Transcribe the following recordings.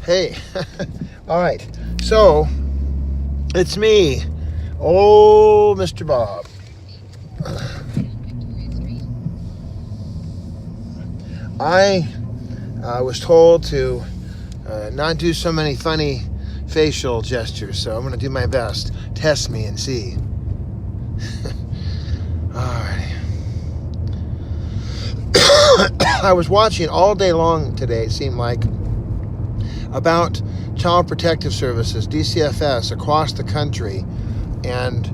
Hey, all right. So it's me, old Mr. Bob. I was told to not do so many funny facial gestures, so I'm going to do my best. Test me and see. Alrighty. I was watching all day long today, it seemed like, about Child Protective Services, DCFS, across the country, and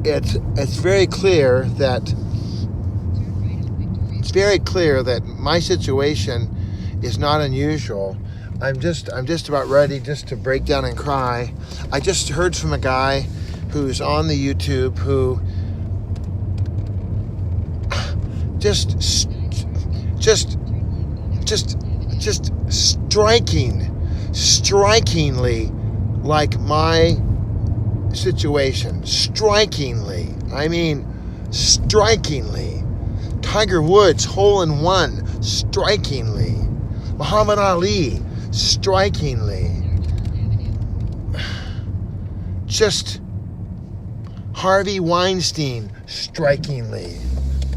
it's very clear that my situation is not unusual. I'm just about ready just to break down and cry. I just heard from a guy who's on the YouTube who just strikingly like my situation. Strikingly. I mean, strikingly. Tiger Woods, hole in one. Strikingly. Muhammad Ali. Strikingly. Just Harvey Weinstein. Strikingly.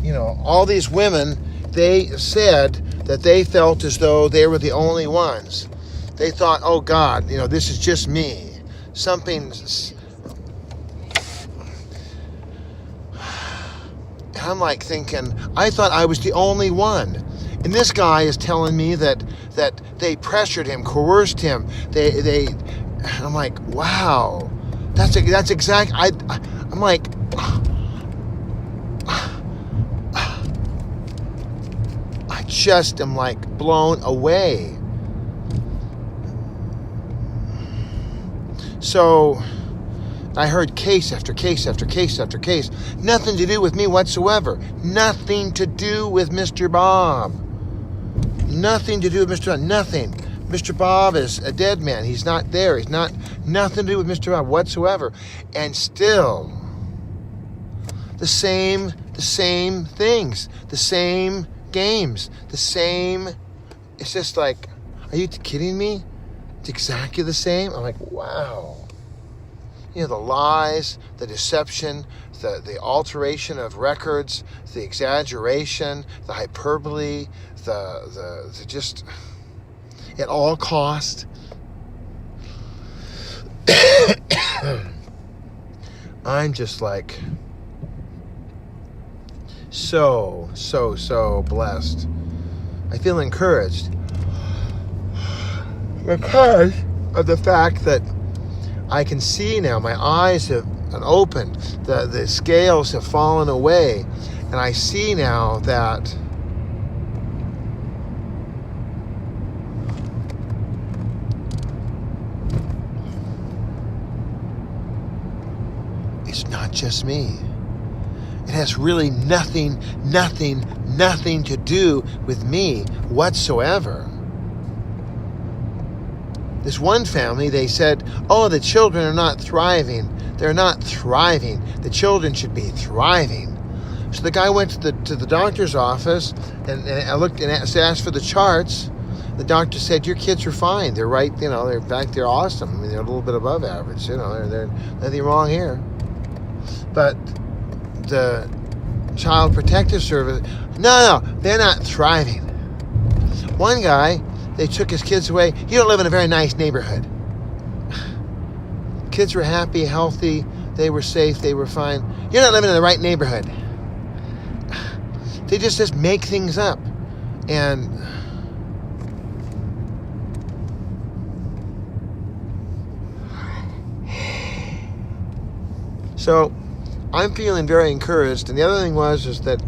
You know, all these women, they said that they felt as though they were the only ones. They thought, oh God, you know, this is just me. Something's... I'm like thinking, I thought I was the only one. And this guy is telling me that they pressured him, coerced him. I'm like, wow. That's exact. I'm like... I just am like blown away. So I heard case after case after case after case. Nothing to do with me whatsoever. Nothing to do with Mr. Bob. Nothing to do with Mr. Bob. Nothing. Mr. Bob is a dead man. He's not there. He's not... Nothing to do with Mr. Bob whatsoever. And still, the same things. The same games. The same... It's just like, are you kidding me? It's exactly the same. I'm like, wow. You know, the lies, the deception, the alteration of records, the exaggeration, the hyperbole, the just at all cost. I'm just like so blessed. I feel encouraged because of the fact that I can see now. My eyes have opened. The scales have fallen away. And I see now that it's not just me. It has really nothing to do with me whatsoever. This one family, they said, oh, the children are not thriving. They're not thriving. The children should be thriving. So the guy went to the doctor's office and I looked and asked for the charts. The doctor said, your kids are fine. They're right, you know, they're awesome. I mean, they're a little bit above average, you know, they're nothing wrong here. But the Child Protective Service, no, they're not thriving. One guy, they took his kids away. You don't live in a very nice neighborhood. Kids were happy, healthy. They were safe. They were fine. You're not living in the right neighborhood. They just make things up. And so I'm feeling very encouraged. And the other thing is that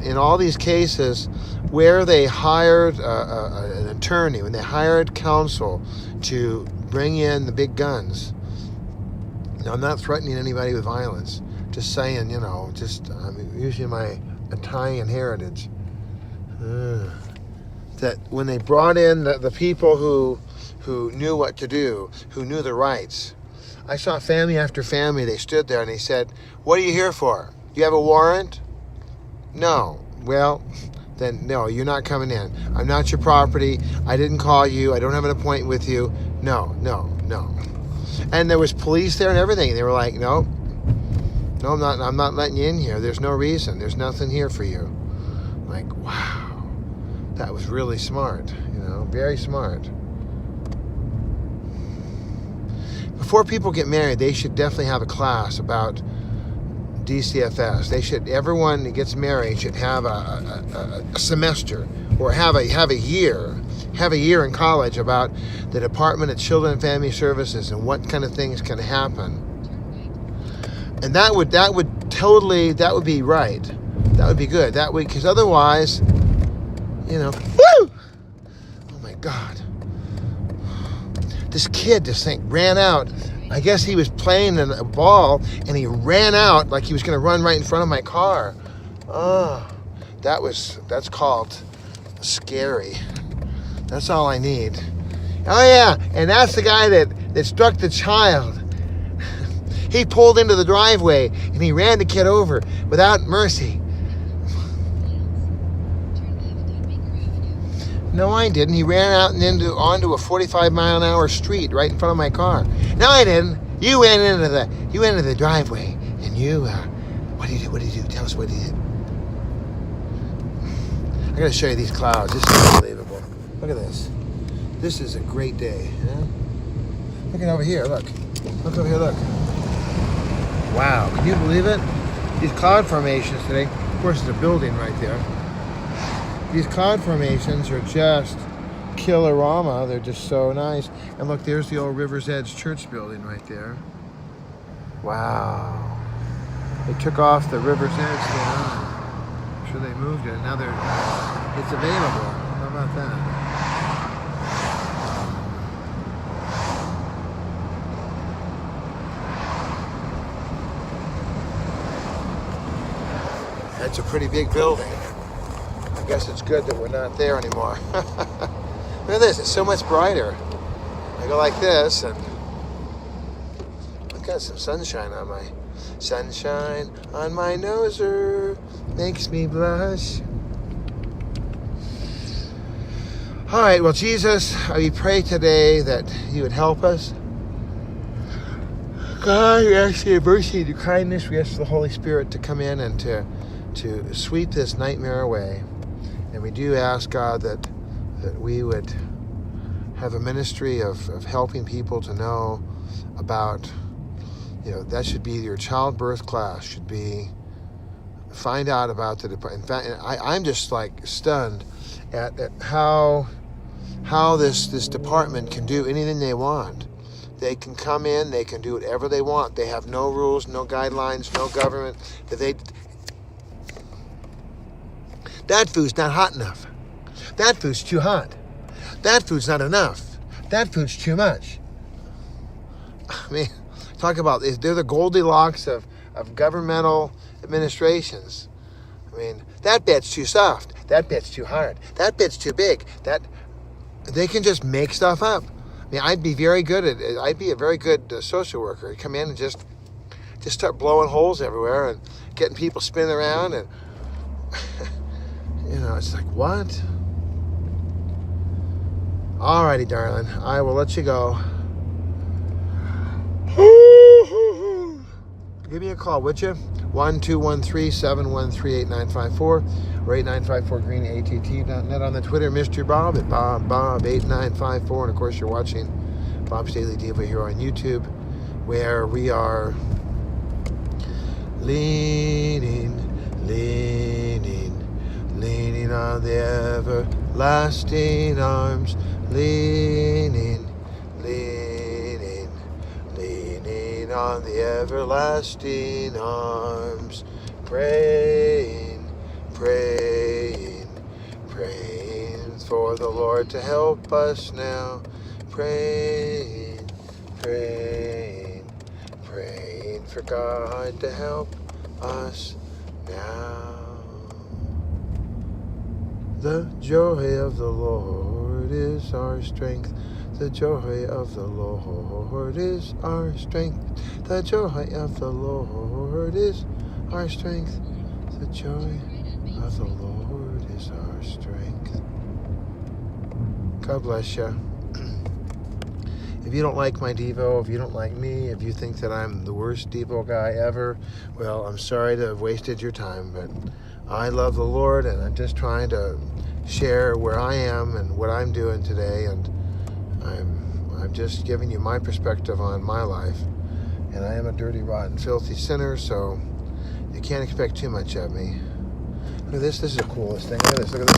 in all these cases where they hired an attorney, when they hired counsel to bring in the big guns, now, I'm not threatening anybody with violence, just saying, you know, I'm using my Italian heritage. That when they brought in the people who knew what to do, who knew the rights, I saw family after family, they stood there and they said, what are you here for? Do you have a warrant? No. Well, then no, you're not coming in. I'm not your property. I didn't call you. I don't have an appointment with you. No. And there was police there and everything. They were like, no, I'm not letting you in here. There's no reason. There's nothing here for you. Like, wow, that was really smart, very smart. Before people get married, they should definitely have a class about DCFS. Everyone that gets married should have a semester or have a year in college about the Department of Children and Family Services and what kind of things can happen. And that would be right. That would be good. That would, because otherwise, woo! Oh my God. This kid, ran out. I guess he was playing a ball and he ran out like he was going to run right in front of my car. Oh, that's called scary. That's all I need. Oh yeah, and that's the guy that struck the child. He pulled into the driveway and he ran the kid over without mercy. No, I didn't. He ran out and onto a 45-mile-an-hour street right in front of my car. No, I didn't. You went into the driveway, and you. What did you do? What did you do? Tell us what you did. I gotta show you these clouds. This is unbelievable. Look at this. This is a great day. Huh? Look at over here. Look. Look over here. Look. Wow. Can you believe it? These cloud formations today. Of course, there's a building right there. These cloud formations are just killer-rama. They're just so nice. And look, there's the old River's Edge Church building right there. Wow. They took off the River's Edge there. I'm sure they moved it. Now it's available. How about that? That's a pretty big building. I guess it's good that we're not there anymore. Look at this, it's so much brighter. I go like this and I've got some sunshine on my noser makes me blush. All right, well, Jesus, we pray today that you would help us. God, we ask you mercy and your kindness. We ask the Holy Spirit to come in and to sweep this nightmare away. And we do ask, God, that we would have a ministry of helping people to know about, that should be your childbirth class, should be, find out about the department. In fact, I'm just like stunned at how this department can do anything they want. They can come in, they can do whatever they want. They have no rules, no guidelines, no government. That food's not hot enough. That food's too hot. That food's not enough. That food's too much. I mean, talk about, they're the Goldilocks of governmental administrations. I mean, that bed's too soft. That bed's too hard. That bed's too big. They can just make stuff up. I mean, I'd be a very good social worker. I'd come in and just start blowing holes everywhere and getting people spinning around and it's like, what? Alrighty, darling. I will let you go. Give me a call, would you? 1-213-713-8954 or 8954green@att.net. On the Twitter, Mr. Bob at BobBob8954. And of course, you're watching Bob's Daily Diva here on YouTube, where we are leaning on the everlasting arms, leaning on the everlasting arms, praying for the Lord to help us now, praying for God to help us now. The joy of the Lord is our strength. The joy of the Lord is our strength. The joy of the Lord is our strength. The joy of the Lord is our strength. God bless you. If you don't like my Devo, if you don't like me, if you think that I'm the worst Devo guy ever, well, I'm sorry to have wasted your time, but I love the Lord, and I'm just trying to share where I am and what I'm doing today, and I'm just giving you my perspective on my life. And I am a dirty, rotten, filthy sinner, so you can't expect too much of me. Look at this. This is the coolest thing. Look at this. Look at this.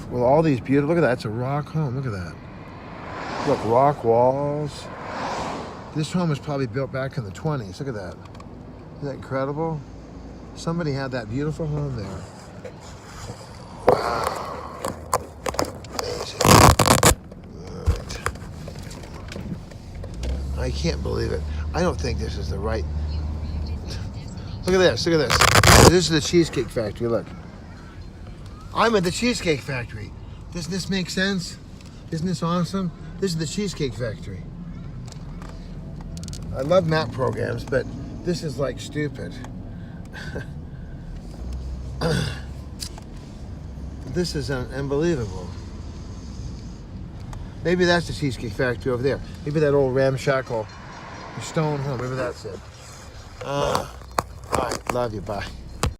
Well, all these beautiful... Look at that. It's a rock home. Look at that. Look, rock walls. This home was probably built back in the 20s. Look at that. Isn't that incredible? Somebody had that beautiful home there. Wow. Amazing. All right. I can't believe it. I don't think this is the right... Look at this. Look at this. This is the Cheesecake Factory. Look. I'm at the Cheesecake Factory. Doesn't this make sense? Isn't this awesome? This is the Cheesecake Factory. I love map programs, but this is like stupid. This is unbelievable. Maybe that's the Cheesecake Factory over there. Maybe that old ramshackle stone home. Maybe that's it. All right, love you. Bye.